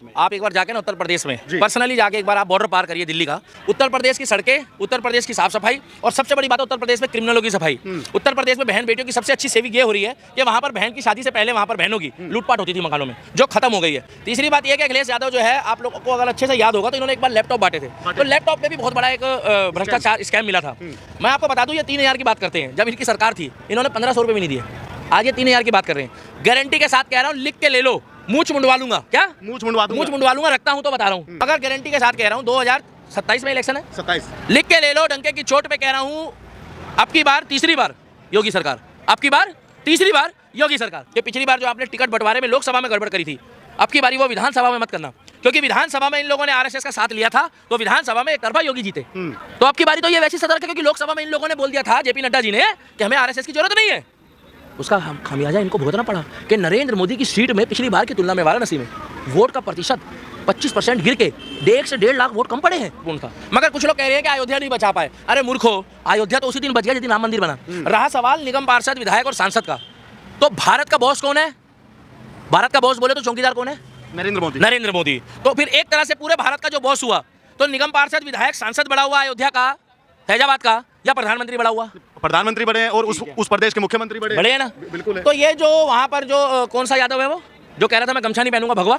आप एक बार जाके ना उत्तर प्रदेश में पर्सनली जाके एक बार आप बॉर्डर पार करिए दिल्ली का। उत्तर प्रदेश की सड़कें, उत्तर प्रदेश की साफ सफाई और सबसे बड़ी बात है उत्तर प्रदेश में क्रिमिनलों की सफाई। उत्तर प्रदेश में बहन बेटियों की सबसे अच्छी सेविंग ये हो रही है कि वहां पर बहन की शादी से पहले वहां पर बहनों की लूटपाट होती थी मकानों में, जो खत्म हो गई है। तीसरी बात यह कि अखिलेश यादव जो है, आप लोगों को अगर अच्छे से याद होगा तो इन्होंने एक बार लैपटॉप बांटे थे, तो लैपटॉप में भी बहुत बड़ा एक भ्रष्टाचार स्कैम मिला था। मैं आपको बता दूं, ये 3000 की बात करते हैं, जब इनकी सरकार थी इन्होंने 1500 रुपये भी नहीं दिए। आज ये 3000 की बात कर रहे हैं। गारंटी के साथ कह रहा हूँ, लिख के ले लो, मूंछ मुंडवा लूंगा। क्या मूंछ मुंडवा लूंगा, रखता हूं तो बता रहा हूं। अगर गारंटी के साथ कह रहा हूं, 2027 में इलेक्शन है, 27 लिख के ले लो, डंके की चोट पे कह रहा हूं। अब की बार तीसरी बार योगी सरकार, अब की बार तीसरी बार योगी सरकार। ये पिछली बार जो आपने टिकट बंटवारे में लोकसभा में गड़बड़ करी थी, अब की बारी वो विधानसभा में मत करना, क्योंकि विधानसभा में इन लोगों ने आरएसएस का साथ लिया था, तो विधानसभा में एक तरफा योगी जीते। तो अब की बारी तो ये वैसी सतर्क है, क्योंकि लोकसभा में इन लोगों ने बोल दिया था, जेपी नड्डा जी ने, कि हमें आरएसएस की जरूरत नहीं है। उसका खामियाजा इनको भुगतना पड़ा कि नरेंद्र मोदी की सीट में पिछली बार की तुलना में वाराणसी में वोट का प्रतिशत 25% गिर के 1 से 1.5 लाख वोट कम पड़े हैं उनका। मगर कुछ लोग कह रहे हैं कि अयोध्या नहीं बचा पाए। अरे मूर्खो, अयोध्या तो उसी दिन बच गया जिस दिन राम मंदिर बना। रहा सवाल निगम पार्षद, विधायक और सांसद का, तो भारत का बॉस कौन है? भारत का बॉस बोले तो चौकीदार कौन है? नरेंद्र मोदी। तो फिर एक तरह से पूरे भारत का जो बॉस हुआ, तो निगम पार्षद, विधायक, सांसद बड़ा हुआ अयोध्या का, फैजाबाद का, या प्रधानमंत्री बड़ा हुआ? प्रधानमंत्री बड़े हैं और उस प्रदेश के मुख्यमंत्री बड़े हैं ना। बिल्कुल है। तो ये जो वहां पर जो कौन सा यादव है वो जो कह रहा था मैं गमछा नहीं पहनूंगा, भगवा।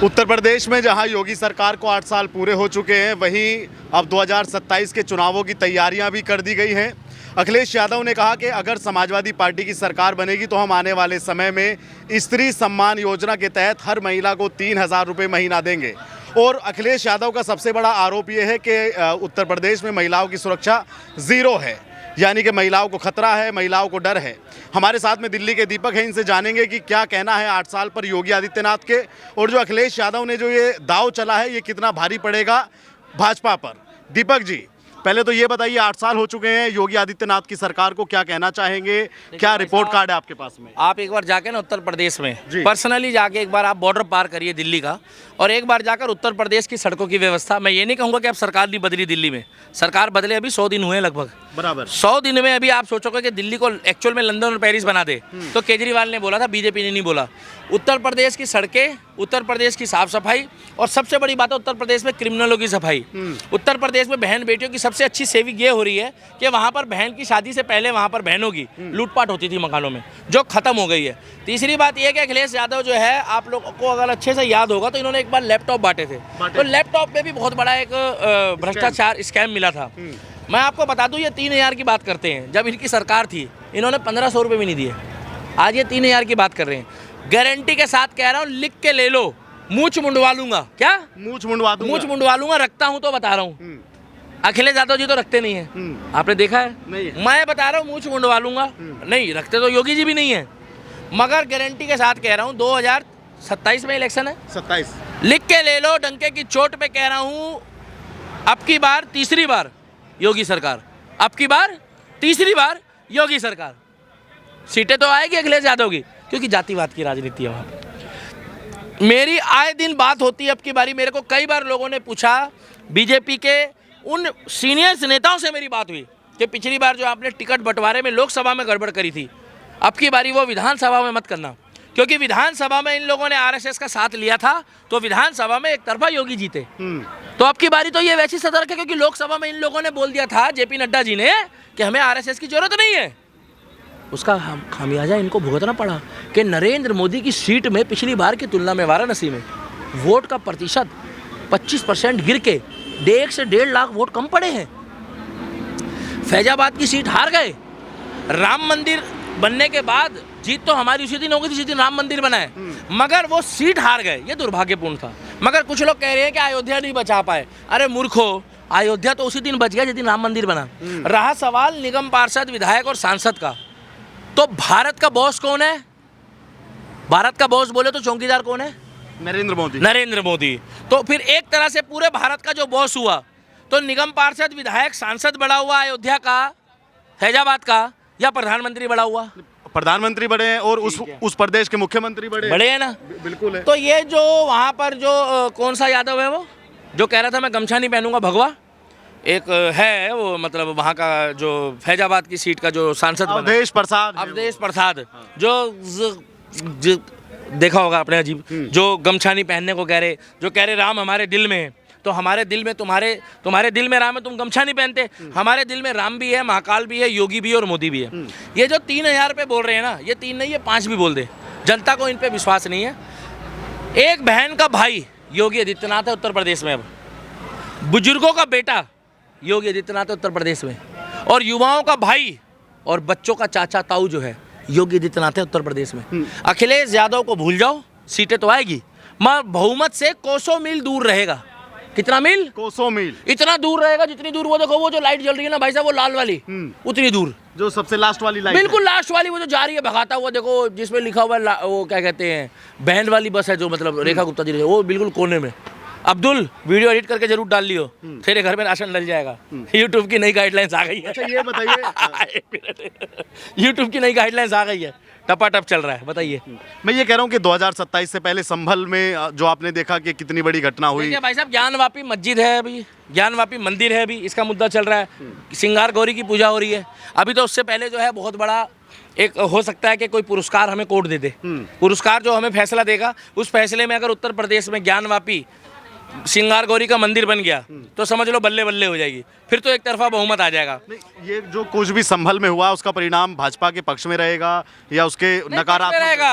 उत्तर प्रदेश में जहां योगी सरकार को 8 साल पूरे हो चुके हैं, वहीं अब 2027 के चुनावों की तैयारियां भी कर दी गई हैं। अखिलेश यादव ने कहा कि अगर समाजवादी पार्टी की सरकार बनेगी तो हम आने वाले समय में स्त्री सम्मान योजना के तहत हर महिला को 3000 रुपये महीना देंगे। और अखिलेश यादव का सबसे बड़ा आरोप ये है कि उत्तर प्रदेश में महिलाओं की सुरक्षा ज़ीरो है, यानी कि महिलाओं को खतरा है, महिलाओं को डर है। हमारे साथ में दिल्ली के दीपक हैं, इनसे जानेंगे कि क्या कहना है 8 साल पर योगी आदित्यनाथ के, और जो अखिलेश यादव ने जो ये दाव चला है ये कितना भारी पड़ेगा भाजपा पर। दीपक जी, पहले तो ये बताइए, 8 साल हो चुके हैं योगी आदित्यनाथ की सरकार को, क्या कहना चाहेंगे? क्या रिपोर्ट कार्ड है आपके पास में? आप एक बार जाके ना उत्तर प्रदेश में पर्सनली जाके एक बार आप बॉर्डर पार करिए दिल्ली का, और एक बार जाकर उत्तर प्रदेश की सड़कों की व्यवस्था। मैं ये नहीं कहूँगा कि अब सरकार नहीं बदली दिल्ली में, सरकार बदले अभी 100 दिन हुए लगभग, बराबर 100 दिन में अभी आप सोचोगे कि दिल्ली को एक्चुअल में लंदन और पेरिस बना दे, तो केजरीवाल ने बोला था, बीजेपी ने नहीं बोला। उत्तर प्रदेश की सड़कें, उत्तर प्रदेश की साफ सफाई और सबसे बड़ी बात है उत्तर प्रदेश में क्रिमिनलों की सफाई। उत्तर प्रदेश में बहन बेटियों की सबसे अच्छी सेविंग ये हो रही है कि वहाँ पर बहन की शादी से पहले वहाँ पर बहनों की लूटपाट होती थी मकानों में, जो खत्म हो गई है। तीसरी बात यह कि अखिलेश यादव जो है, आप लोगों को अगर अच्छे से याद होगा तो इन्होंने एक बार लैपटॉप बांटे थे, तो लैपटॉप में भी बहुत बड़ा एक भ्रष्टाचार स्कैम मिला था। मैं आपको बता दूं, ये 3000 की बात करते हैं, जब इनकी सरकार थी इन्होंने 1500 रुपये भी नहीं दिए। आज ये 3000 की बात कर रहे हैं। गारंटी के साथ कह रहा हूँ, लिख के ले लो, मूंछ मुंडवा लूंगा। क्या मूंछ मुंडवा लूंगा, रखता हूँ तो बता रहा हूँ। अखिलेश यादव जी तो रखते नहीं है, आपने देखा है? नहीं है। मैं बता रहा हूँ, मूंछ मुंडवा लूंगा। नहीं रखते तो योगी जी भी नहीं है, मगर गारंटी के साथ कह रहा हूँ, 2027 में इलेक्शन है, 27 लिख के ले लो, डंके की चोट पे कह रहा हूँ। अब की बार तीसरी बार योगी सरकार, अब की बार तीसरी बार योगी सरकार। सीटें तो आएगी अखिलेश यादव की, क्योंकि जातिवाद की राजनीति है वहाँ पे। मेरी आए दिन बात होती है, अब की बारी मेरे को कई बार लोगों ने पूछा, बीजेपी के उन सीनियर नेताओं से मेरी बात हुई कि पिछली बार जो आपने टिकट बंटवारे में लोकसभा में गड़बड़ करी थी, अब की बारी वो विधानसभा में मत करना, क्योंकि विधानसभा में इन लोगों ने आरएसएस का साथ लिया था, तो विधानसभा में एक तरफा योगी जीते। तो अब की बारी तो ये वैसी सतर्क है, क्योंकि लोकसभा में इन लोगों ने बोल दिया था, जेपी नड्डा जी ने, कि हमें आरएसएस की जरूरत नहीं है। उसका खामियाजा इनको भुगतना पड़ा कि नरेंद्र मोदी की सीट में पिछली बार की तुलना में वाराणसी में वोट का प्रतिशत 25% गिर के 1 से 1.5 लाख वोट कम पड़े हैं। फैजाबाद की सीट हार गए। राम मंदिर बनने के बाद जीत तो हमारी उसी दिन हो गई थी जिस दिन राम मंदिर बना है, मगर वो सीट हार गए, ये दुर्भाग्यपूर्ण था। मगर कुछ लोग कह रहे हैं कि अयोध्या नहीं बचा पाए। अरे मूर्खो, अयोध्या तो उसी दिन बच गया जिस दिन राम मंदिर बना। रहा सवाल निगम पार्षद, विधायक और सांसद का, तो भारत का बॉस कौन है? भारत का बॉस बोले तो चौकीदार कौन है? नरेंद्र मोदी। तो फिर एक तरह से पूरे भारत का जो बॉस हुआ, तो निगम पार्षद, विधायक, सांसद बड़ा हुआ अयोध्या का, फैजाबाद का, या प्रधानमंत्री बड़ा हुआ? प्रधानमंत्री बड़े हैं और उस प्रदेश के मुख्यमंत्री बड़े हैं ना। बिल्कुल है। तो ये जो वहाँ पर जो कौन सा यादव है वो जो कह रहा था मैं गमछा नहीं पहनूंगा, भगवा, एक है वो, मतलब वहाँ का जो फैजाबाद की सीट का जो सांसद अवधेश प्रसाद, जो देखा होगा आपने अजीब, जो गमछा नहीं पहनने को कह रहे, जो कह रहे राम हमारे दिल में है। तो हमारे दिल में तुम्हारे दिल में राम है, तुम गमछा नहीं पहनते। हमारे दिल में राम भी है, महाकाल भी है, योगी भी है और मोदी भी है। ये जो 3000 पे बोल रहे हैं ना, ये 3 नहीं, ये 5 भी बोल दे, जनता को इन पे विश्वास नहीं है। एक बहन का भाई योगी आदित्यनाथ है उत्तर प्रदेश में, अब बुजुर्गों का बेटा योगी आदित्यनाथ है उत्तर प्रदेश में, और युवाओं का भाई और बच्चों का चाचा ताऊ जो है योगी आदित्यनाथ है उत्तर प्रदेश में। अखिलेश यादव को भूल जाओ, सीटें तो आएगी मगर बहुमत से कोसों मील दूर रहेगा। कितना मील? कोसों मील। इतना दूर रहेगा जितनी दूर वो देखो, वो जो लाइट जल रही है ना भाई साहब, वो लाल वाली, उतनी दूर, जो सबसे लास्ट वाली लाइट, बिल्कुल लास्ट वाली, वो जो जा रही है भगाता हुआ, देखो जिसमें लिखा हुआ है वो क्या कहते हैं, बैंड वाली बस है जो, मतलब रेखा गुप्ता जी, वो बिल्कुल कोने में। अब्दुल वीडियो एडिट करके जरूर डाल लियो, तेरे घर में राशन डल जाएगा। यूट्यूब की नई गाइडलाइंस आ गई है। अच्छा ये बताइए, यूट्यूब की नई गाइडलाइंस आ गई है, टपाटप चल रहा है, बताइए। मैं ये कह रहा हूँ कि 2027 से पहले संभल में जो आपने देखा कि कितनी बड़ी घटना हुई। देखिए भाई साहब, ज्ञानवापी मस्जिद है अभी, ज्ञानवापी मंदिर है अभी, इसका मुद्दा चल रहा है। सिंगार गौरी की पूजा हो रही है अभी। तो उससे पहले जो है बहुत बड़ा एक हो सकता है कि कोई पुरस्कार हमें कोर्ट दे दे। पुरस्कार जो हमें फैसला देगा, उस फैसले में अगर उत्तर प्रदेश में ज्ञानवापी सिंगार गौरी का मंदिर बन गया तो समझ लो बल्ले बल्ले हो जाएगी, फिर तो एक तरफा बहुमत आ जाएगा। ये जो कुछ भी संभल में हुआ उसका परिणाम भाजपा के पक्ष में रहेगा या उसके नकारात्मक रहेगा?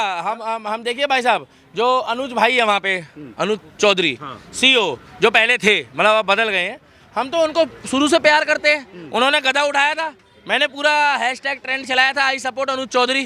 हम देखिए भाई साहब, जो अनुज भाई है वहाँ पे, अनुज चौधरी सीओ जो पहले थे, मतलब अब बदल गए हैं, हम तो उनको शुरू से प्यार करते हैं। उन्होंने गदा उठाया था, मैंने पूरा हैशटैग ट्रेंड चलाया था, आई सपोर्ट अनुज चौधरी।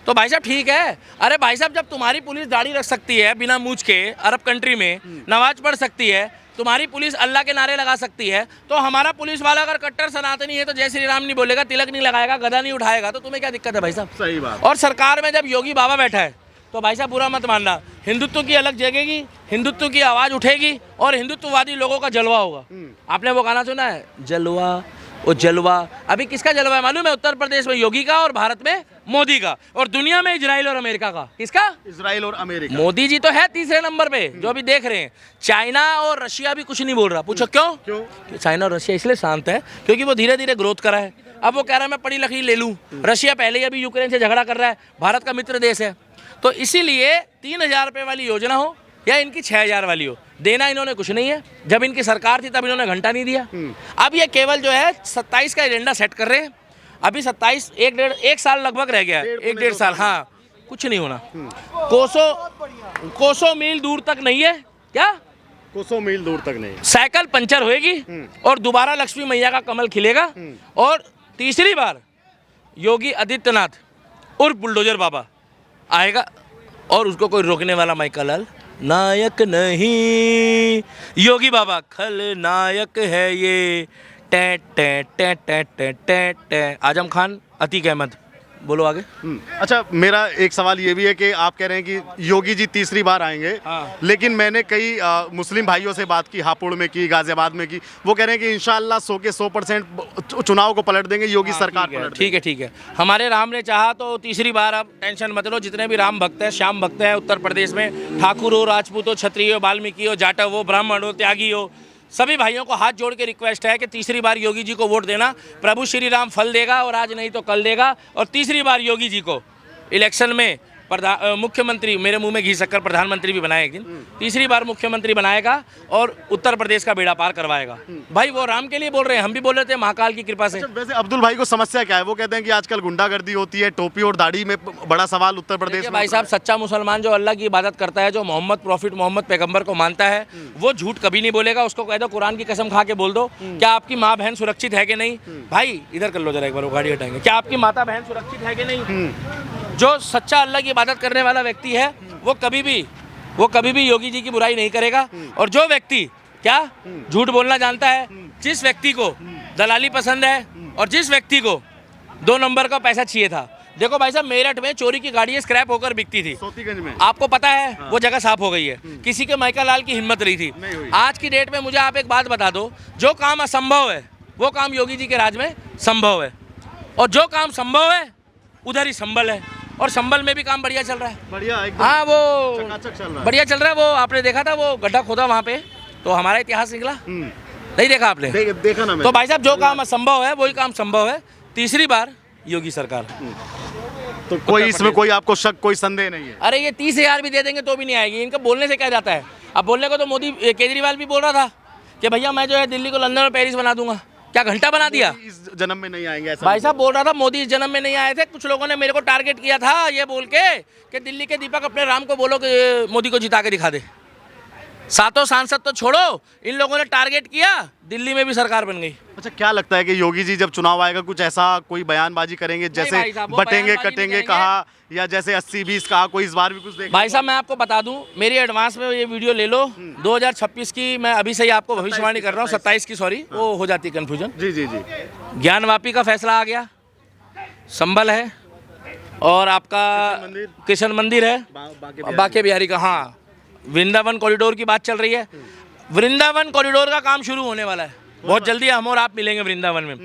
तो भाई साहब ठीक है, अरे भाई साहब जब तुम्हारी पुलिस दाढ़ी रख सकती है बिना मूछ के, अरब कंट्री में नमाज पढ़ सकती है, तुम्हारी पुलिस अल्लाह के नारे लगा सकती है, तो हमारा पुलिस वाला अगर कट्टर सनातनी है तो जय श्री राम नहीं बोलेगा, तिलक नहीं लगाएगा, गदा नहीं उठाएगा, तो तुम्हें क्या दिक्कत है भाई साहब? सही बात। और सरकार में जब योगी बाबा बैठा है तो भाई साहब बुरा मत मानना, हिंदुत्व की अलग जगेगी, हिंदुत्व की आवाज़ उठेगी और हिंदुत्ववादी लोगों का जलवा होगा। आपने वो गाना सुना है, जलवा वो जलवा? अभी किसका जलवा है मालूम है? उत्तर प्रदेश में योगी का और भारत में मोदी का, और दुनिया में इजराइल और अमेरिका का। किसका? इजराइल और अमेरिका। मोदी जी तो है तीसरे नंबर पे, जो अभी देख रहे हैं। चाइना और रशिया भी कुछ नहीं बोल रहा। पूछो क्यों? चाइना और रशिया इसलिए शांत है क्योंकि वो धीरे धीरे ग्रोथ करा है। अब वो कह रहा है मैं पढ़ी लिखी ले लूँ। रशिया पहले ही अभी यूक्रेन से झगड़ा कर रहा है, भारत का मित्र देश है। तो इसीलिए 3000 रुपये वाली योजना हो या इनकी 6000 वाली हो, देना इन्होंने कुछ नहीं है। जब इनकी सरकार थी तब इन्होंने घंटा नहीं दिया। अब ये केवल जो है 27 का एजेंडा सेट कर रहे हैं। अभी 27 एक साल लगभग रह गया है, 1-1.5 साल। हाँ, कुछ नहीं होना। कोसों मील दूर तक नहीं है। क्या? कोसों मील दूर तक नहीं। साइकिल पंचर होएगी और दोबारा लक्ष्मी मैया का कमल खिलेगा और तीसरी बार योगी आदित्यनाथ उर्फ बुलडोजर बाबा आएगा और उसको कोई रोकने वाला माइकल लाल नायक नहीं। योगी बाबा खलनायक है ये। टे टे टे टे टे टे टे। आजम खान, अतीक अहमद। बोलो आगे। अच्छा, मेरा एक सवाल ये भी है कि आप कह रहे हैं कि योगी जी तीसरी बार आएंगे। हाँ। लेकिन मैंने कई मुस्लिम भाइयों से बात की, हापुड़ में की, गाजियाबाद में की, वो कह रहे हैं कि इंशाल्लाह 100 के 100% चुनाव को पलट देंगे, योगी सरकार पलट। ठीक है। हमारे राम ने चाहा तो तीसरी बार। अब टेंशन मत लो, जितने भी राम भक्त हैं, श्याम भक्त हैं उत्तर प्रदेश में, ठाकुर हो, राजपूत हो, क्षत्रिय हो, वाल्मीकि हो, जाटव हो, ब्राह्मण हो, त्यागी हो, सभी भाइयों को हाथ जोड़ के रिक्वेस्ट है कि तीसरी बार योगी जी को वोट देना। प्रभु श्री राम फल देगा और आज नहीं तो कल देगा। और तीसरी बार योगी जी को इलेक्शन में मुख्यमंत्री, मेरे मुंह में घी शक्कर, प्रधानमंत्री भी बनाए एक दिन, तीसरी बार मुख्यमंत्री बनाएगा और उत्तर प्रदेश का बेड़ा पार करवाएगा। भाई वो राम के लिए बोल रहे हैं, हम भी बोल रहे थे महाकाल की कृपा से। वैसे अब्दुल भाई को समस्या क्या है? वो कहते हैं कि आजकल गुंडागर्दी होती है, टोपी और दाढ़ी में बड़ा सवाल उत्तर प्रदेश में। भाई साहब, सच्चा मुसलमान जो अल्लाह की इबादत करता है, जो मोहम्मद प्रॉफिट मोहम्मद पैगंबर को मानता है, वो झूठ कभी नहीं बोलेगा। उसको कह दो कुरान की कसम खा के बोल दो, क्या आपकी माँ बहन सुरक्षित है कि नहीं? भाई इधर कर लो जरा एक बार, वो गाड़ी हटाएंगे। क्या आपकी माता बहन सुरक्षित है कि नहीं? जो सच्चा अल्लाह की इबादत करने वाला व्यक्ति है वो कभी भी योगी जी की बुराई नहीं करेगा। और जो व्यक्ति क्या झूठ बोलना जानता है, जिस व्यक्ति को दलाली पसंद है और जिस व्यक्ति को 2 नंबर का पैसा चाहिए था। देखो भाई साहब, मेरठ में चोरी की गाड़ियाँ स्क्रैप होकर बिकती थी, सोतीगंज में, आपको पता है। हाँ। वो जगह साफ हो गई है। किसी के माइकल लाल की हिम्मत रही थी। आज की डेट में मुझे आप एक बात बता दो, जो काम असंभव है वो काम योगी जी के राज में संभव है, और जो काम संभव है उधर ही संभल है। और संभल में भी काम बढ़िया चल रहा है। बढ़िया एकदम। हाँ, वो चकाचक चल रहा है, बढ़िया चल रहा है। वो आपने देखा था, वो गड्ढा खोदा वहाँ पे, तो हमारा इतिहास निकला। नहीं देखा आपने? देखा ना। तो भाई साहब, जो काम असंभव है वही काम संभव है। तीसरी बार योगी सरकार। तो कोई इसमें कोई आपको शक, कोई संदेह नहीं है? अरे ये 30,000 भी दे देंगे तो भी नहीं आएगी, इनका बोलने से क्या जाता है। अब बोलने को तो मोदी केजरीवाल भी बोल रहा था कि भैया मैं जो है दिल्ली को लंदन और पेरिस बना दूंगा, क्या घंटा बना दिया। इस जन्म में नहीं आएंगे ऐसा भाई साहब बोल रहा था मोदी इस जन्म में नहीं आए थे। कुछ लोगों ने मेरे को टारगेट किया था ये बोल के कि दिल्ली के दीपक अपने राम को बोलो कि मोदी को जिता के दिखा दे। 7 सांसद तो छोड़ो, इन लोगों ने टारगेट किया, दिल्ली में भी सरकार बन गई। अच्छा, क्या लगता है कि योगी जी जब चुनाव आएगा कुछ ऐसा कोई बयानबाजी करेंगे जैसे भाई साहब, वो बटेंगे बयानबाजी कटेंगे नहीं कहा, या जैसे 80-20 कहा, कोई इस बार भी कुछ देखा? भाई साहब मैं आपको बता दूं, मेरी एडवांस में ये वीडियो ले लो, 2026 की मैं अभी से ही आपको भविष्यवाणी कर रहा हूँ, 27 की सॉरी, वो हो जाती है कन्फ्यूजन। जी जी जी। ज्ञानवापी का फैसला आ गया, संभल है और आपका कृष्ण मंदिर है, बाके बिहारी का, हाँ, वृंदावन कॉरिडोर की बात चल रही है। वृंदावन कॉरिडोर का काम शुरू होने वाला है बहुत जल्दी, हम और आप मिलेंगे वृंदावन में।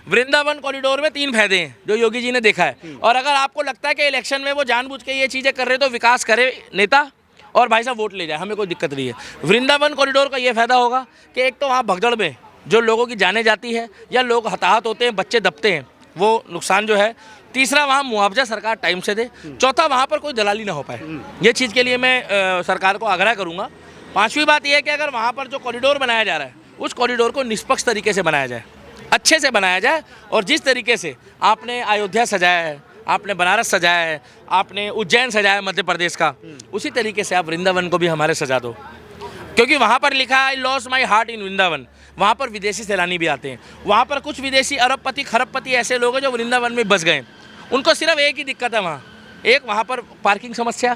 वृंदावन कॉरिडोर में 3 फायदे हैं जो योगी जी ने देखा है, और अगर आपको लगता है कि इलेक्शन में वो जानबूझ के ये चीज़ें कर रहे तो विकास करे नेता और भाई साहब वोट ले जाए, हमें कोई दिक्कत नहीं है। वृंदावन कॉरिडोर का ये फायदा होगा कि एक तो वहाँ भगदड़ में जो लोगों की जाने जाती है या लोग हताहत होते हैं, बच्चे दबते हैं, वो नुकसान जो है। तीसरा, वहाँ मुआवजा सरकार टाइम से दे। चौथा, वहाँ पर कोई दलाली ना हो पाए, ये चीज़ के लिए मैं सरकार को आग्रह करूँगा। 5वीं बात यह है कि अगर वहाँ पर जो कॉरिडोर बनाया जा रहा है उस कॉरिडोर को निष्पक्ष तरीके से बनाया जाए, अच्छे से बनाया जाए, और जिस तरीके से आपने अयोध्या सजाया है, आपने बनारस सजाया है, आपने उज्जैन सजाया है मध्य प्रदेश का, उसी तरीके से आप वृंदावन को भी हमारे सजा दो, क्योंकि वहाँ पर लिखा है I lost my heart in Vrindavan. वहाँ पर विदेशी सैलानी भी आते हैं, वहाँ पर कुछ विदेशी अरबपति खरबपति ऐसे लोग हैं जो वृंदावन में बस गए, उनको सिर्फ एक ही दिक्कत है वहाँ, एक वहाँ पर पार्किंग समस्या,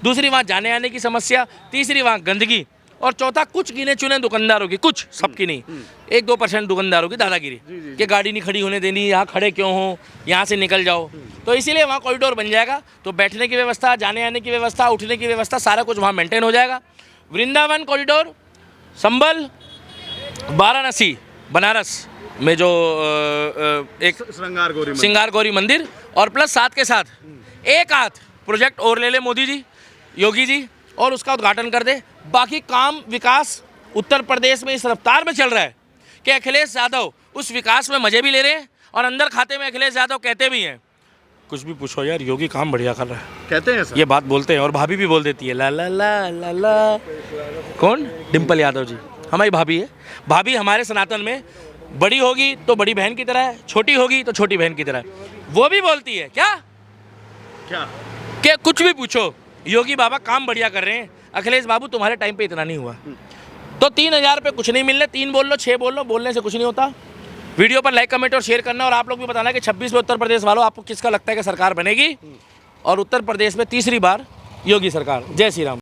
दूसरी वहाँ जाने आने की समस्या, तीसरी वहाँ गंदगी, और चौथा कुछ गिने चुने दुकानदारों की, कुछ सबकी नहीं, 1-2% दुकानदारों की दादागिरी कि गाड़ी नहीं खड़ी होने देनी, यहाँ खड़े क्यों हो, यहाँ से निकल जाओ। तो इसीलिए वहाँ कॉरिडोर बन जाएगा, तो बैठने की व्यवस्था, जाने आने की व्यवस्था, उठने की व्यवस्था, सारा कुछ वहाँ मेंटेन हो जाएगा। वृंदावन कॉरिडोर, संभल, वाराणसी, बनारस में जो एक श्रृंगार गौरी मंदिर, और प्लस साथ के साथ एक आध प्रोजेक्ट और ले ले मोदी जी, योगी जी, और उसका उद्घाटन कर दे। बाकी काम विकास उत्तर प्रदेश में इस रफ्तार में चल रहा है कि अखिलेश यादव उस विकास में मजे भी ले रहे हैं, और अंदर खाते में अखिलेश यादव कहते भी हैं, कुछ भी पूछो यार योगी काम बढ़िया कर रहा है, कहते हैं सर? ये बात बोलते हैं, और भाभी भी बोल देती है ला ला ला ला ला। कौन? डिम्पल यादव जी हमारी भाभी है। भाभी हमारे सनातन में बड़ी होगी तो बड़ी बहन की तरह है, छोटी होगी तो छोटी बहन की तरह है। वो भी बोलती है क्या कि कुछ भी पूछो योगी बाबा काम बढ़िया कर रहे हैं, अखिलेश बाबू तुम्हारे टाइम पे इतना नहीं हुआ। तो 3,000 पे कुछ नहीं मिलने, 3 बोल लो 6 बोल लो, बोलने से कुछ नहीं होता। वीडियो पर लाइक कमेंट और शेयर करना, और आप लोग भी बताना कि 26 में उत्तर प्रदेश वालों आपको किसका लगता है कि सरकार बनेगी, और उत्तर प्रदेश में तीसरी बार योगी सरकार। जय श्री राम।